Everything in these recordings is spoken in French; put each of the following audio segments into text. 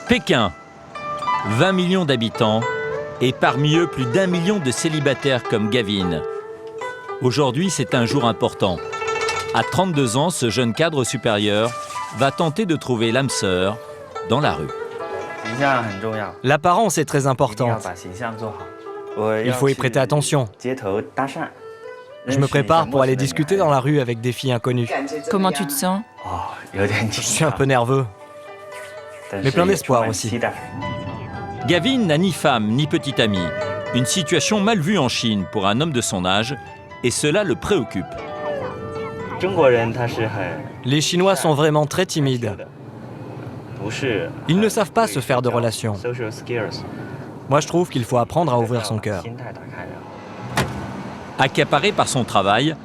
Pékin, 20 millions d'habitants et parmi eux plus d'1 million de célibataires comme Gavin. Aujourd'hui, c'est un jour important. À 32 ans, ce jeune cadre supérieur va tenter de trouver l'âme sœur dans la rue. L'apparence est très importante. Il faut y prêter attention. Je me prépare pour aller discuter dans la rue avec des filles inconnues. Comment tu te sens? Je suis un peu nerveux, mais plein d'espoir aussi. Gavin n'a ni femme ni petite amie. Une situation mal vue en Chine pour un homme de son âge, et cela le préoccupe. Les Chinois sont vraiment très timides. Ils ne savent pas se faire de relations. Moi, je trouve qu'il faut apprendre à ouvrir son cœur. Accaparé par son travail,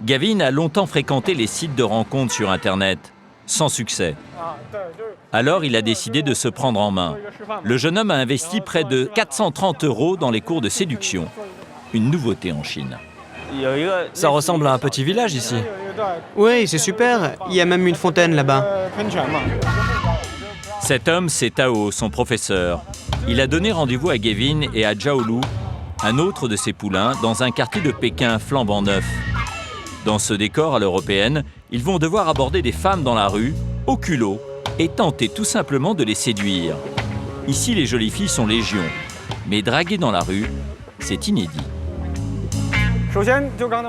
Gavin a longtemps fréquenté les sites de rencontres sur Internet, sans succès. Alors, il a décidé de se prendre en main. Le jeune homme a investi près de 430 € dans les cours de séduction. Une nouveauté en Chine. Ça ressemble à un petit village ici. Oui, c'est super. Il y a même une fontaine là-bas. Cet homme, c'est Tao, son professeur. Il a donné rendez-vous à Gavin et à Zhaolu, un autre de ses poulains, dans un quartier de Pékin flambant neuf. Dans ce décor à l'européenne, ils vont devoir aborder des femmes dans la rue, au culot, et tenter tout simplement de les séduire. Ici, les jolies filles sont légion, mais draguer dans la rue, c'est inédit.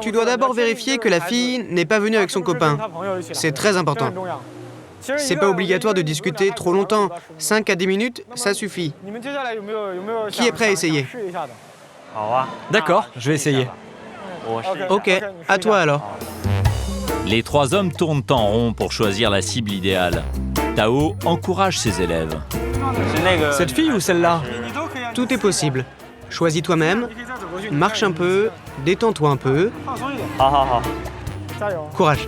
Tu dois d'abord vérifier que la fille n'est pas venue avec son copain. C'est très important. C'est pas obligatoire de discuter trop longtemps. 5 à 10 minutes, ça suffit. Qui est prêt à essayer? D'accord, je vais essayer. Ok, à toi alors. Les trois hommes tournent en rond pour choisir la cible idéale. Tao encourage ses élèves. Cette fille ou celle-là? Tout est possible. Choisis toi-même, marche un peu, détends-toi un peu. Courage.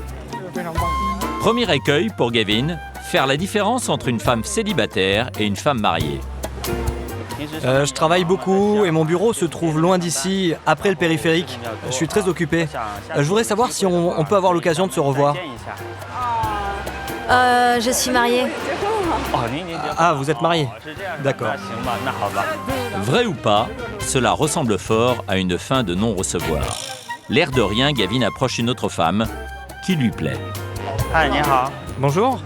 Premier écueil pour Gavin, faire la différence entre une femme célibataire et une femme mariée. Je travaille beaucoup et mon bureau se trouve loin d'ici, après le périphérique. Je suis très occupé. Je voudrais savoir si on peut avoir l'occasion de se revoir. Je suis mariée. Ah, vous êtes marié? D'accord. Vrai ou pas, cela ressemble fort à une fin de non-recevoir. L'air de rien, Gavin approche une autre femme qui lui plaît. Bonjour.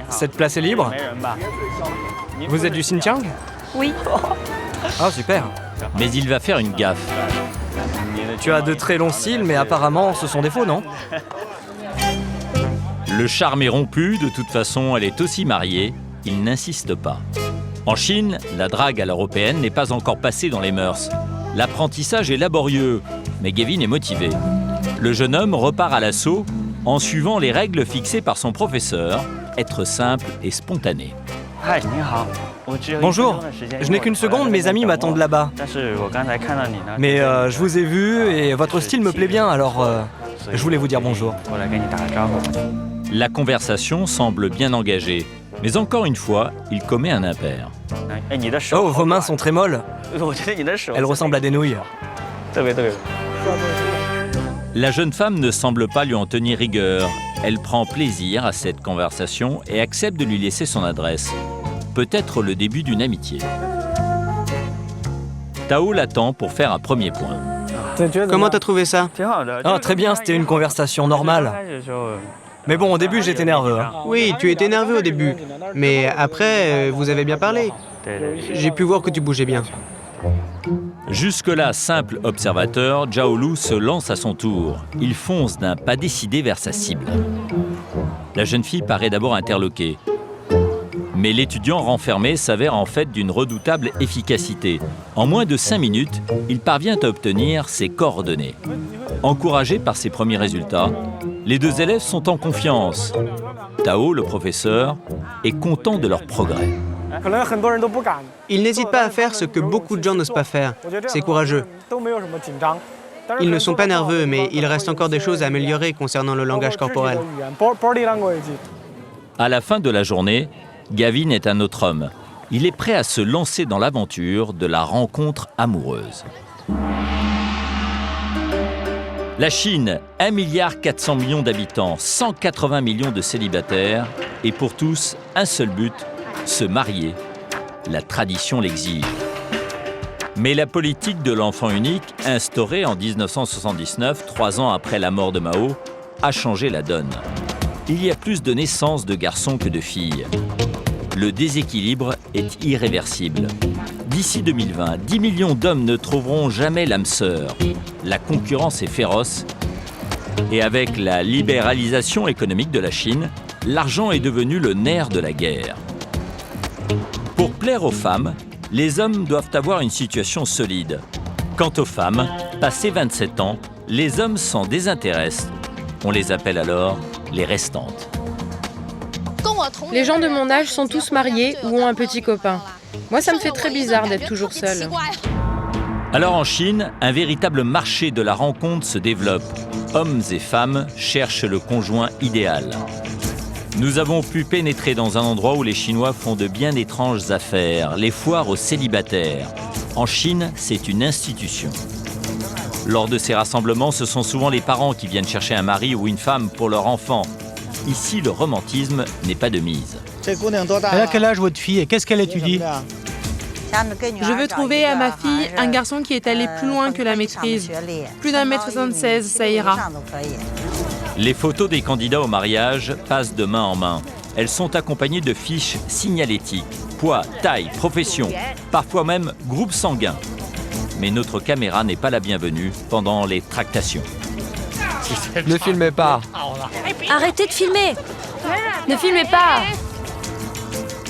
Cette place est libre? Vous êtes du Xinjiang? Oui. Ah, super. Mais il va faire une gaffe. Tu as de très longs cils, mais apparemment ce sont des faux, non? Le charme est rompu, de toute façon, elle est aussi mariée. Il n'insiste pas. En Chine, la drague à l'européenne n'est pas encore passée dans les mœurs. L'apprentissage est laborieux, mais Gavin est motivé. Le jeune homme repart à l'assaut en suivant les règles fixées par son professeur, être simple et spontané. Bonjour, je n'ai qu'une seconde, mes amis m'attendent là-bas. Mais je vous ai vu et votre style me plaît bien, alors je voulais vous dire bonjour. La conversation semble bien engagée, mais encore une fois, il commet un impair. Oh, vos mains sont très molles. Elles ressemblent à des nouilles. La jeune femme ne semble pas lui en tenir rigueur. Elle prend plaisir à cette conversation et accepte de lui laisser son adresse. Peut-être le début d'une amitié. Tao l'attend pour faire un premier point. Comment t'as trouvé ça? Ah, très bien, c'était une conversation normale. Mais bon, au début, j'étais nerveux. Hein. Oui, tu étais nerveux au début. Mais après, vous avez bien parlé. J'ai pu voir que tu bougeais bien. Jusque-là, simple observateur, Zhaolu se lance à son tour. Il fonce d'un pas décidé vers sa cible. La jeune fille paraît d'abord interloquée. Mais l'étudiant renfermé s'avère en fait d'une redoutable efficacité. En moins de 5 minutes, il parvient à obtenir ses coordonnées. Encouragé par ses premiers résultats, les deux élèves sont en confiance. Tao, le professeur, est content de leur progrès. Ils n'hésitent pas à faire ce que beaucoup de gens n'osent pas faire. C'est courageux. Ils ne sont pas nerveux, mais il reste encore des choses à améliorer concernant le langage corporel. À la fin de la journée, Gavin est un autre homme. Il est prêt à se lancer dans l'aventure de la rencontre amoureuse. La Chine, 1,4 milliard d'habitants, 180 millions de célibataires, et pour tous, un seul but, se marier la tradition l'exige. Mais la politique de l'enfant unique, instaurée en 1979, 3 ans après la mort de Mao, a changé la donne. Il y a plus de naissances de garçons que de filles. Le déséquilibre est irréversible. D'ici 2020, 10 millions d'hommes ne trouveront jamais l'âme sœur. La concurrence est féroce. Et avec la libéralisation économique de la Chine, l'argent est devenu le nerf de la guerre. Pour plaire aux femmes, les hommes doivent avoir une situation solide. Quant aux femmes, passé 27 ans, les hommes s'en désintéressent. On les appelle alors les restantes. Les gens de mon âge sont tous mariés ou ont un petit copain. Moi, ça me fait très bizarre d'être toujours seule. Alors en Chine, un véritable marché de la rencontre se développe. Hommes et femmes cherchent le conjoint idéal. Nous avons pu pénétrer dans un endroit où les Chinois font de bien étranges affaires, les foires aux célibataires. En Chine, c'est une institution. Lors de ces rassemblements, ce sont souvent les parents qui viennent chercher un mari ou une femme pour leur enfant. Ici, le romantisme n'est pas de mise. Elle a quel âge votre fille et qu'est-ce qu'elle étudie? Je veux trouver à ma fille un garçon qui est allé plus loin que la maîtrise. Plus d'1m76, ça ira. Les photos des candidats au mariage passent de main en main. Elles sont accompagnées de fiches signalétiques. Poids, taille, profession, parfois même groupe sanguin. Mais notre caméra n'est pas la bienvenue pendant les tractations. Ne filmez pas. Arrêtez de filmer! Ne filmez pas!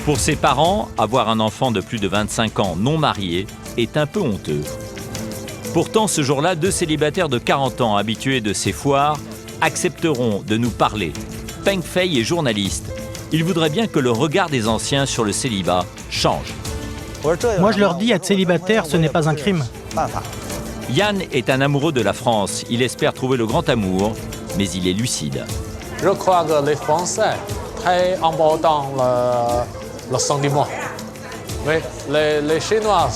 Pour ses parents, avoir un enfant de plus de 25 ans non marié est un peu honteux. Pourtant, ce jour-là, 2 célibataires de 40 ans habitués de ces foires accepteront de nous parler. Peng Fei est journaliste. Il voudrait bien que le regard des anciens sur le célibat change. Moi je leur dis, être célibataire, ce n'est pas un crime. Yann est un amoureux de la France. Il espère trouver le grand amour, mais il est lucide. Je crois que les Français très importants le sentiment. Oui, les Chinois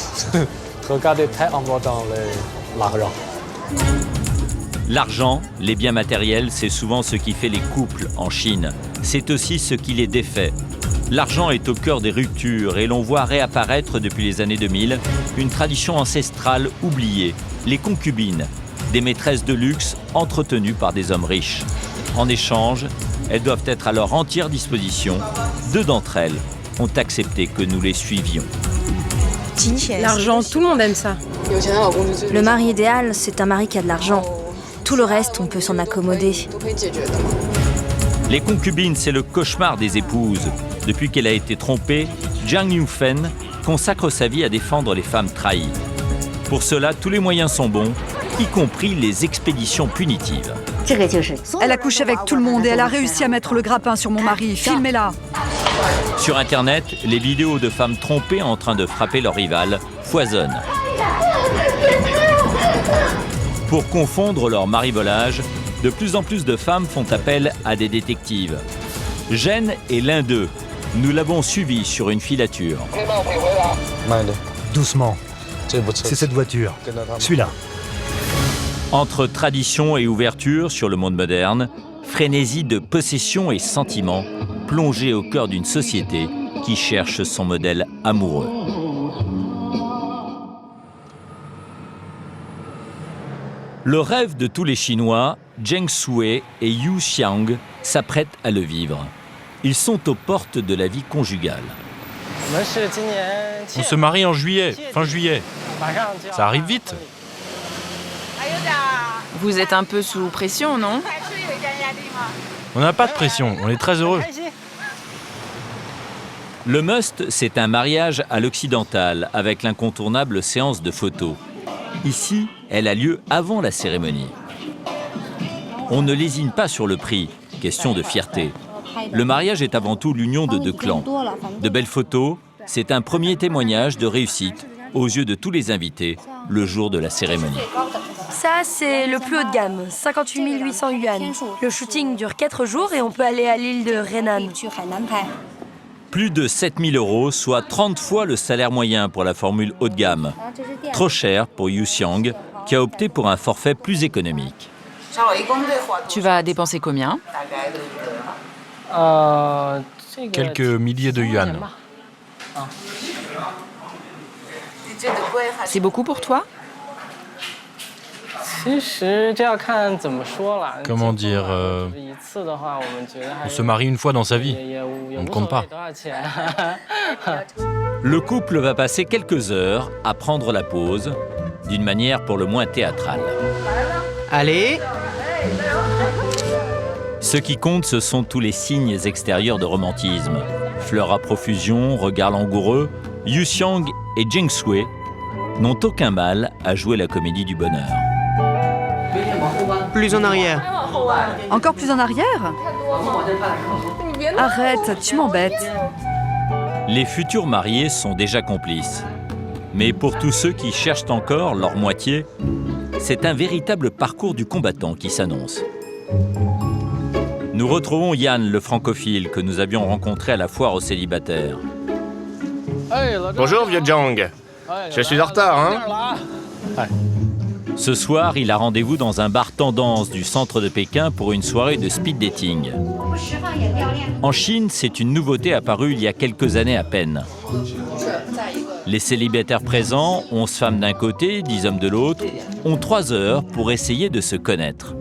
regardent très important l'argent. L'argent, les biens matériels, c'est souvent ce qui fait les couples en Chine. C'est aussi ce qui les défait. L'argent est au cœur des ruptures et l'on voit réapparaître depuis les années 2000 une tradition ancestrale oubliée, les concubines, des maîtresses de luxe entretenues par des hommes riches. En échange, elles doivent être à leur entière disposition. 2 d'entre elles ont accepté que nous les suivions. L'argent, tout le monde aime ça. Le mari idéal, c'est un mari qui a de l'argent. Tout le reste, on peut s'en accommoder. Les concubines, c'est le cauchemar des épouses. Depuis qu'elle a été trompée, Jiang Yufen consacre sa vie à défendre les femmes trahies. Pour cela, tous les moyens sont bons, y compris les expéditions punitives. Elle a couché avec tout le monde et elle a réussi à mettre le grappin sur mon mari. Filmez-la. Sur Internet, les vidéos de femmes trompées en train de frapper leur rival foisonnent. Pour confondre leur marivolage, de plus en plus de femmes font appel à des détectives. Gênes est l'un d'eux. Nous l'avons suivi sur une filature. Doucement. C'est cette voiture. Suis-la. Entre tradition et ouverture sur le monde moderne, frénésie de possession et sentiment, plongée au cœur d'une société qui cherche son modèle amoureux. Le rêve de tous les Chinois, Zheng Sui et Yu Xiang s'apprêtent à le vivre. Ils sont aux portes de la vie conjugale. On se marie en juillet, fin juillet. Ça arrive vite. Vous êtes un peu sous pression, non? On n'a pas de pression, on est très heureux. Le must, c'est un mariage à l'occidental avec l'incontournable séance de photos. Ici, elle a lieu avant la cérémonie. On ne lésine pas sur le prix, question de fierté. Le mariage est avant tout l'union de 2 clans. De belles photos, c'est un premier témoignage de réussite aux yeux de tous les invités le jour de la cérémonie. Ça, c'est le plus haut de gamme, 58 800 yuan. Le shooting dure 4 jours et on peut aller à l'île de Hainan. Plus de 7 000 €, soit 30 fois le salaire moyen pour la formule haut de gamme. Trop cher pour Yu Xiang, qui a opté pour un forfait plus économique. Tu vas dépenser combien? Quelques milliers de yuan. C'est beaucoup pour toi? Comment dire on se marie une fois dans sa vie. On ne compte pas. Le couple va passer quelques heures à prendre la pause, d'une manière pour le moins théâtrale. Allez, Ce qui compte, ce sont tous les signes extérieurs de romantisme. Fleurs à profusion, regards langoureux, Yu Xiang et Jing Sui n'ont aucun mal à jouer la comédie du bonheur. plus en arrière. Encore plus en arrière? Arrête, tu m'embêtes. Les futurs mariés sont déjà complices. Mais pour tous ceux qui cherchent encore leur moitié, c'est un véritable parcours du combattant qui s'annonce. Nous retrouvons Yann, le francophile, que nous avions rencontré à la foire aux célibataires. Bonjour, vieux Zhang. Je suis en retard, hein? Ce soir, il a rendez-vous dans un bar tendance du centre de Pékin pour une soirée de speed dating. En Chine, c'est une nouveauté apparue il y a quelques années à peine. Les célibataires présents, 11 femmes d'un côté, 10 hommes de l'autre, ont 3 heures pour essayer de se connaître.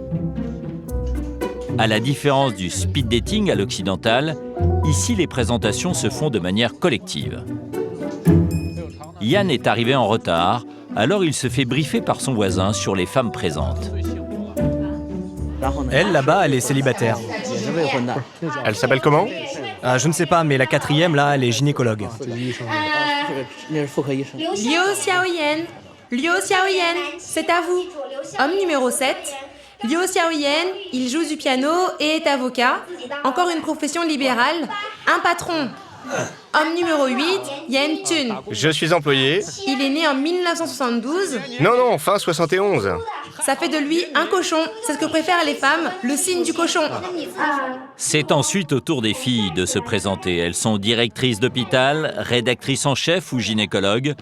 À la différence du speed dating à l'occidental, ici les présentations se font de manière collective. Yann est arrivé en retard, alors il se fait briefer par son voisin sur les femmes présentes. Elle, là-bas, elle est célibataire. Elle s'appelle comment? Je ne sais pas, mais la 4e, là, elle est gynécologue. Liu Xiaoyan, Liu Xiaoyan, c'est à vous. Homme numéro 7. Liu Xiaoyan, il joue du piano et est avocat. Encore une profession libérale. Un patron. Homme numéro 8, Yan Chun. Je suis employé. Il est né en 1972. Non, fin 71. Ça fait de lui un cochon. C'est ce que préfèrent les femmes, le signe du cochon. C'est ensuite au tour des filles de se présenter. Elles sont directrices d'hôpital, rédactrices en chef ou gynécologues,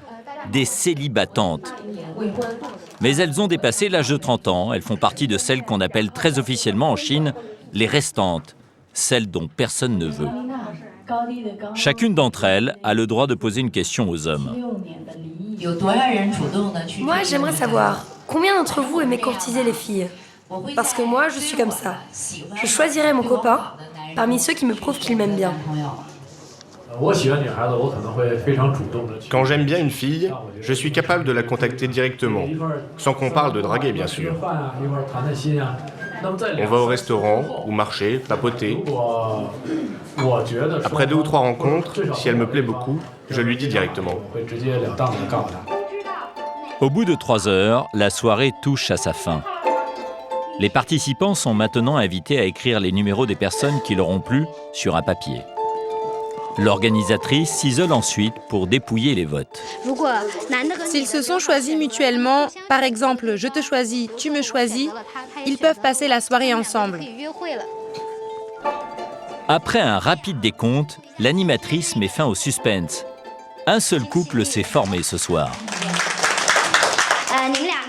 des célibatantes. Mais elles ont dépassé l'âge de 30 ans. Elles font partie de celles qu'on appelle très officiellement en Chine les restantes, celles dont personne ne veut. Chacune d'entre elles a le droit de poser une question aux hommes. Moi, j'aimerais savoir, combien d'entre vous aimez courtiser les filles? Parce que moi, je suis comme ça. Je choisirais mon copain parmi ceux qui me prouvent qu'ils m'aiment bien. Quand j'aime bien une fille, je suis capable de la contacter directement, sans qu'on parle de draguer, bien sûr. On va au restaurant, ou marcher, papoter. Après 2 ou 3 rencontres, si elle me plaît beaucoup, je lui dis directement. Au bout de 3 heures, la soirée touche à sa fin. Les participants sont maintenant invités à écrire les numéros des personnes qui leur ont plu sur un papier. L'organisatrice s'isole ensuite pour dépouiller les votes. S'ils se sont choisis mutuellement, par exemple, je te choisis, tu me choisis, ils peuvent passer la soirée ensemble. Après un rapide décompte, l'animatrice met fin au suspense. Un seul couple s'est formé ce soir.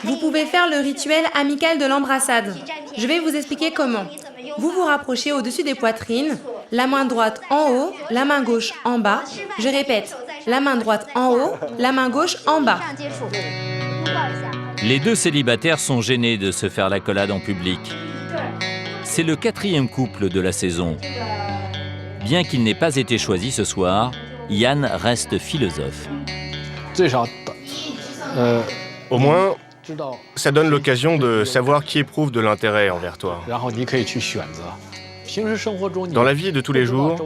Vous pouvez faire le rituel amical de l'embrassade. Je vais vous expliquer comment. Vous vous rapprochez au-dessus des poitrines, la main droite en haut, la main gauche en bas. Je répète, la main droite en haut, la main gauche en bas. Les 2 célibataires sont gênés de se faire l'accolade en public. C'est le 4e couple de la saison. Bien qu'il n'ait pas été choisi ce soir, Yann reste philosophe. Au moins, ça donne l'occasion de savoir qui éprouve de l'intérêt envers toi. Dans la vie de tous les jours,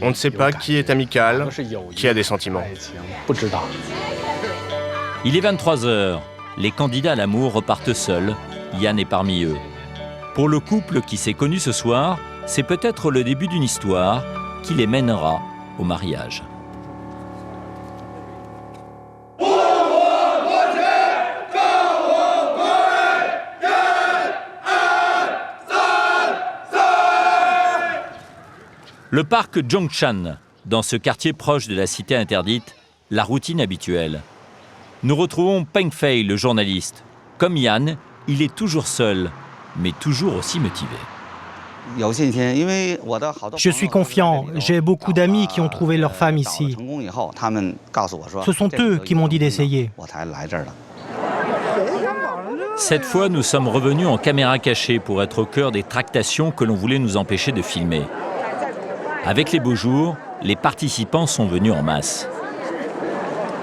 on ne sait pas qui est amical, qui a des sentiments. Il est 23h. Les candidats à l'amour repartent seuls. Yann est parmi eux. Pour le couple qui s'est connu ce soir, c'est peut-être le début d'une histoire qui les mènera au mariage. Le parc Zhongshan, dans ce quartier proche de la cité interdite, la routine habituelle. Nous retrouvons Peng Fei, le journaliste. Comme Yann, il est toujours seul, mais toujours aussi motivé. Je suis confiant. J'ai beaucoup d'amis qui ont trouvé leur femme ici. Ce sont eux qui m'ont dit d'essayer. Cette fois, nous sommes revenus en caméra cachée pour être au cœur des tractations que l'on voulait nous empêcher de filmer. Avec les beaux jours, les participants sont venus en masse.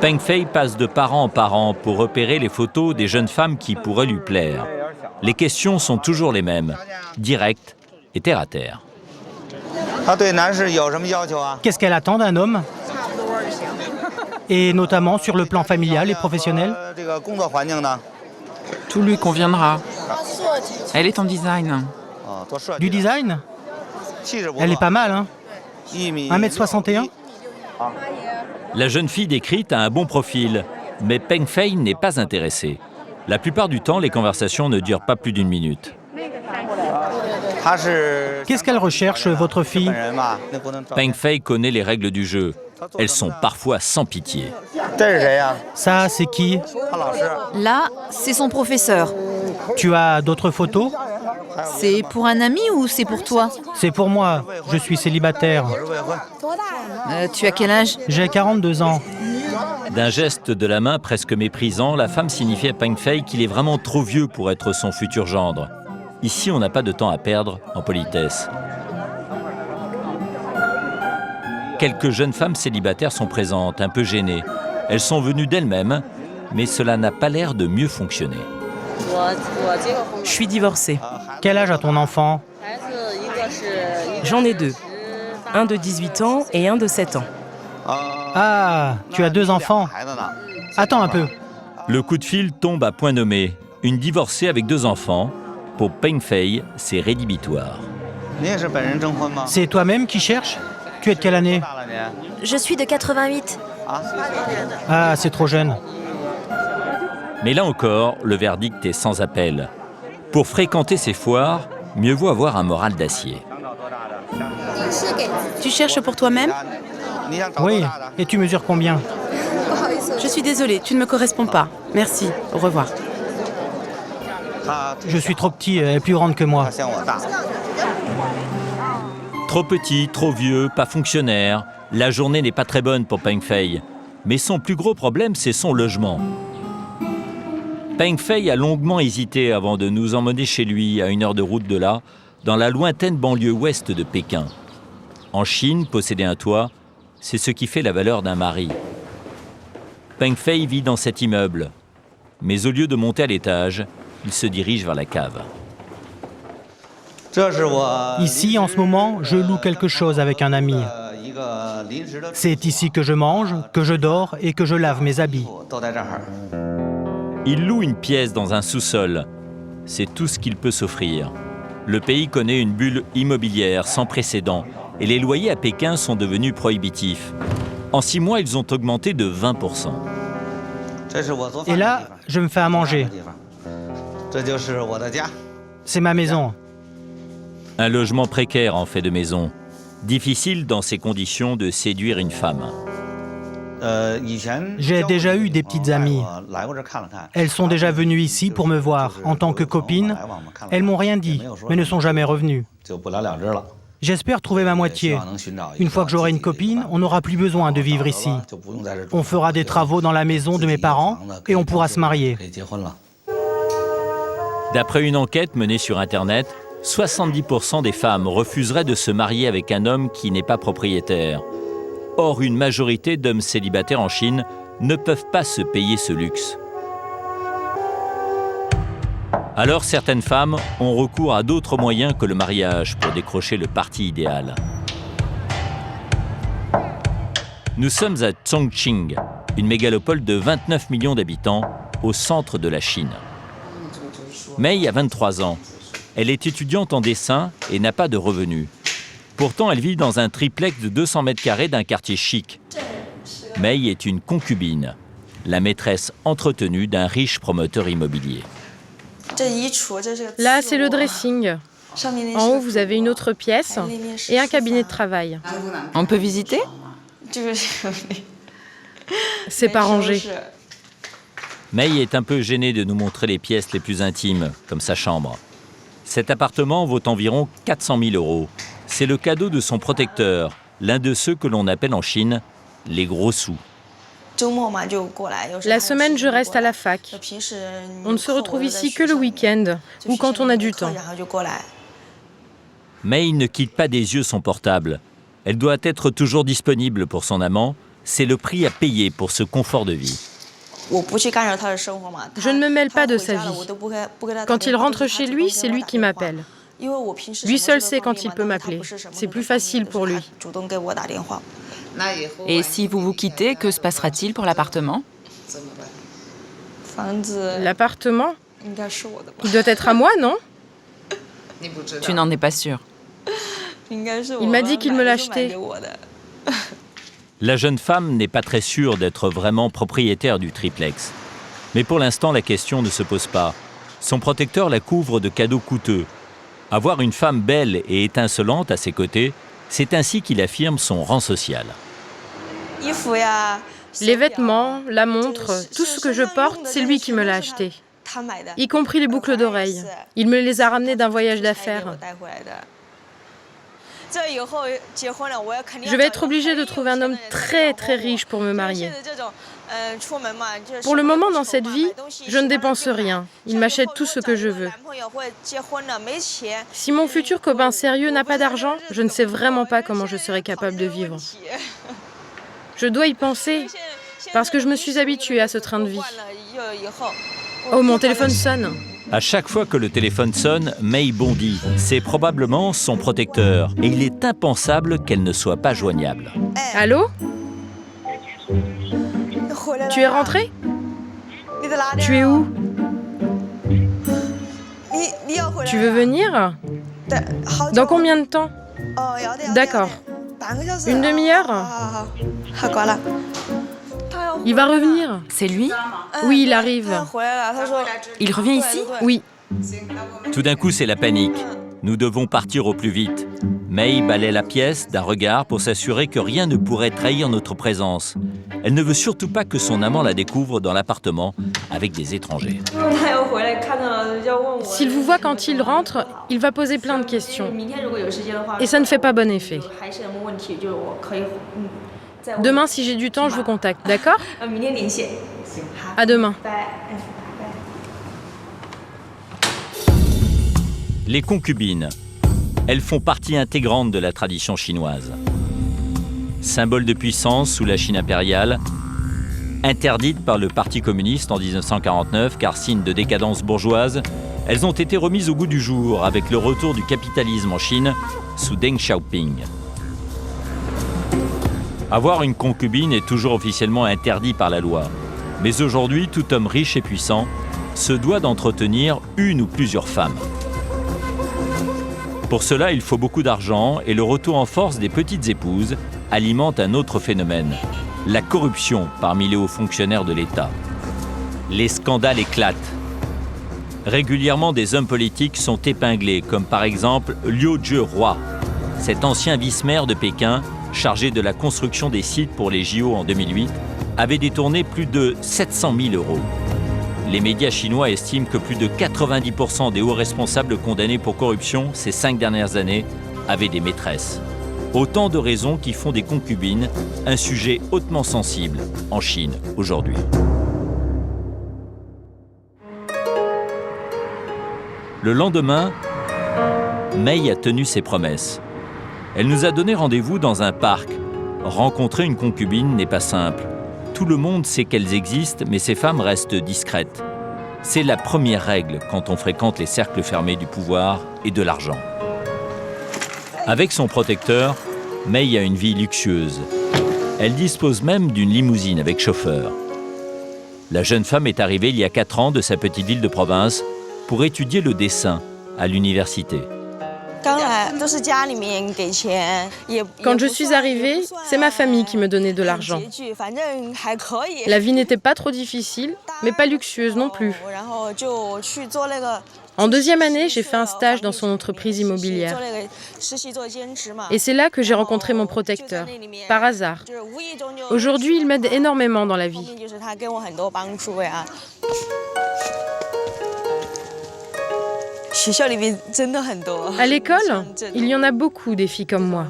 Peng Fei passe de parent en parent pour repérer les photos des jeunes femmes qui pourraient lui plaire. Les questions sont toujours les mêmes, directes et terre à terre. Qu'est-ce qu'elle attend d'un homme? Et notamment sur le plan familial et professionnel? Tout lui conviendra. Elle est en design. Du design? Elle est pas mal, hein? 1m61? La jeune fille décrite a un bon profil, mais Peng Fei n'est pas intéressée. La plupart du temps, les conversations ne durent pas plus d'1 minute. Qu'est-ce qu'elle recherche, votre fille? Peng Fei connaît les règles du jeu. Elles sont parfois sans pitié. Ça, c'est qui? Là, c'est son professeur. Tu as d'autres photos? C'est pour un ami ou c'est pour toi? C'est pour moi. Je suis célibataire. Tu as quel âge? J'ai 42 ans. D'un geste de la main presque méprisant, la femme signifie à Peng Fei qu'il est vraiment trop vieux pour être son futur gendre. Ici, on n'a pas de temps à perdre en politesse. Quelques jeunes femmes célibataires sont présentes, un peu gênées. Elles sont venues d'elles-mêmes, mais cela n'a pas l'air de mieux fonctionner. Je suis divorcée. Quel âge a ton enfant? J'en ai 2. Un de 18 ans et un de 7 ans. Ah, tu as 2 enfants. Attends un peu. Le coup de fil tombe à point nommé. Une divorcée avec 2 enfants. Pour Peng Fei, c'est rédhibitoire. C'est toi-même qui cherches? Tu es de quelle année? Je suis de 88. Ah, c'est trop jeune. Mais là encore, le verdict est sans appel. Pour fréquenter ces foires, mieux vaut avoir un moral d'acier. Tu cherches pour toi-même? Oui, et tu mesures combien? Je suis désolée, tu ne me corresponds pas. Merci, au revoir. Je suis trop petit, elle est plus grande que moi. Trop petit, trop vieux, pas fonctionnaire. La journée n'est pas très bonne pour Peng Fei. Mais son plus gros problème, c'est son logement. Peng Fei a longuement hésité avant de nous emmener chez lui, à 1 heure de route de là, dans la lointaine banlieue ouest de Pékin. En Chine, posséder un toit, c'est ce qui fait la valeur d'un mari. Peng Fei vit dans cet immeuble. Mais au lieu de monter à l'étage, il se dirige vers la cave. Ici, en ce moment, je loue quelque chose avec un ami. C'est ici que je mange, que je dors et que je lave mes habits. Il loue une pièce dans un sous-sol. C'est tout ce qu'il peut s'offrir. Le pays connaît une bulle immobilière sans précédent et les loyers à Pékin sont devenus prohibitifs. En 6 mois, ils ont augmenté de 20%. Et là, je me fais à manger. C'est ma maison. Un logement précaire en fait de maison. Difficile dans ces conditions de séduire une femme. J'ai déjà eu des petites amies. Elles sont déjà venues ici pour me voir en tant que copine. Elles m'ont rien dit, mais ne sont jamais revenues. J'espère trouver ma moitié. Une fois que j'aurai une copine, on n'aura plus besoin de vivre ici. On fera des travaux dans la maison de mes parents et on pourra se marier. D'après une enquête menée sur Internet, 70% des femmes refuseraient de se marier avec un homme qui n'est pas propriétaire. Or, une majorité d'hommes célibataires en Chine ne peuvent pas se payer ce luxe. Alors, certaines femmes ont recours à d'autres moyens que le mariage pour décrocher le parti idéal. Nous sommes à Chongqing, une mégalopole de 29 millions d'habitants au centre de la Chine. Mei a 23 ans. Elle est étudiante en dessin et n'a pas de revenus. Pourtant, elle vit dans un triplex de 200 mètres carrés d'un quartier chic. Mei est une concubine, la maîtresse entretenue d'un riche promoteur immobilier. Là, c'est le dressing. En haut, vous avez une autre pièce et un cabinet de travail. On peut visiter? C'est pas rangé. Mei est un peu gênée de nous montrer les pièces les plus intimes, comme sa chambre. Cet appartement vaut environ 400 000 €. C'est le cadeau de son protecteur, l'un de ceux que l'on appelle en Chine les gros sous. La semaine, je reste à la fac. On ne se retrouve ici que le week-end ou quand on a du temps. Mei ne quitte pas des yeux son portable. Elle doit être toujours disponible pour son amant. C'est le prix à payer pour ce confort de vie. Je ne me mêle pas de sa vie. Quand il rentre chez lui, c'est lui qui m'appelle. Lui seul sait quand il peut m'appeler. C'est plus facile pour lui. Et si vous vous quittez, que se passera-t-il pour l'appartement? L'appartement? Il doit être à moi, non? Tu n'en es pas sûre. Il m'a dit qu'il me l'achetait. La jeune femme n'est pas très sûre d'être vraiment propriétaire du triplex. Mais pour l'instant, la question ne se pose pas. Son protecteur la couvre de cadeaux coûteux. Avoir une femme belle et étincelante à ses côtés, c'est ainsi qu'il affirme son rang social. Les vêtements, la montre, tout ce que je porte, c'est lui qui me l'a acheté. Y compris les boucles d'oreilles. Il me les a ramenées d'un voyage d'affaires. Je vais être obligée de trouver un homme très très riche pour me marier. Pour le moment, dans cette vie, je ne dépense rien. Il m'achète tout ce que je veux. Si mon futur copain sérieux n'a pas d'argent, je ne sais vraiment pas comment je serai capable de vivre. Je dois y penser, parce que je me suis habituée à ce train de vie. Oh, mon téléphone sonne. À chaque fois que le téléphone sonne, Mei bondit. C'est probablement son protecteur. Et il est impensable qu'elle ne soit pas joignable. Allô? Tu es rentré? Tu es où? Tu veux venir? Dans combien de temps? D'accord. Une demi-heure? Il va revenir. C'est lui? Oui, il arrive. Il revient ici? Oui. Tout d'un coup, c'est la panique. Nous devons partir au plus vite. Mei balaie la pièce d'un regard pour s'assurer que rien ne pourrait trahir notre présence. Elle ne veut surtout pas que son amant la découvre dans l'appartement avec des étrangers. S'il vous voit quand il rentre, il va poser plein de questions. Et ça ne fait pas bon effet. Demain, si j'ai du temps, je vous contacte, d'accord? À demain. Les concubines. Elles font partie intégrante de la tradition chinoise. Symbole de puissance sous la Chine impériale, interdites par le Parti communiste en 1949 car signe de décadence bourgeoise, elles ont été remises au goût du jour avec le retour du capitalisme en Chine sous Deng Xiaoping. Avoir une concubine est toujours officiellement interdit par la loi. Mais aujourd'hui, tout homme riche et puissant se doit d'entretenir une ou plusieurs femmes. Pour cela, il faut beaucoup d'argent et le retour en force des petites épouses alimente un autre phénomène, la corruption parmi les hauts fonctionnaires de l'État. Les scandales éclatent. Régulièrement, des hommes politiques sont épinglés, comme par exemple Liu Zhihua, cet ancien vice-maire de Pékin, chargé de la construction des sites pour les JO en 2008, avait détourné plus de 700 000 €. Les médias chinois estiment que plus de 90% des hauts responsables condamnés pour corruption ces 5 dernières années avaient des maîtresses. Autant de raisons qui font des concubines un sujet hautement sensible en Chine aujourd'hui. Le lendemain, Mei a tenu ses promesses. Elle nous a donné rendez-vous dans un parc. Rencontrer une concubine n'est pas simple. Tout le monde sait qu'elles existent, mais ces femmes restent discrètes. C'est la première règle quand on fréquente les cercles fermés du pouvoir et de l'argent. Avec son protecteur, Mei a une vie luxueuse. Elle dispose même d'une limousine avec chauffeur. La jeune femme est arrivée il y a 4 ans de sa petite ville de province pour étudier le dessin à l'université. Quand je suis arrivée, c'est ma famille qui me donnait de l'argent. La vie n'était pas trop difficile, mais pas luxueuse non plus. En 2e année, j'ai fait un stage dans son entreprise immobilière. Et c'est là que j'ai rencontré mon protecteur, par hasard. Aujourd'hui, il m'aide énormément dans la vie. À l'école, il y en a beaucoup des filles comme moi.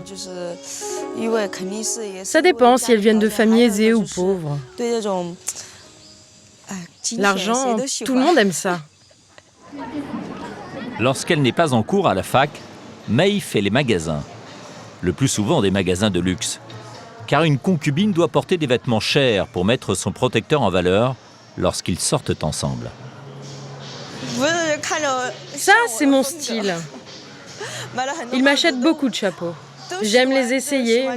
Ça dépend si elles viennent de familles aisées ou pauvres. L'argent, tout le monde aime ça. Lorsqu'elle n'est pas en cours à la fac, Mei fait les magasins. Le plus souvent des magasins de luxe. Car une concubine doit porter des vêtements chers pour mettre son protecteur en valeur lorsqu'ils sortent ensemble. Ça, c'est mon style. Il m'achète beaucoup de chapeaux. J'aime les essayer,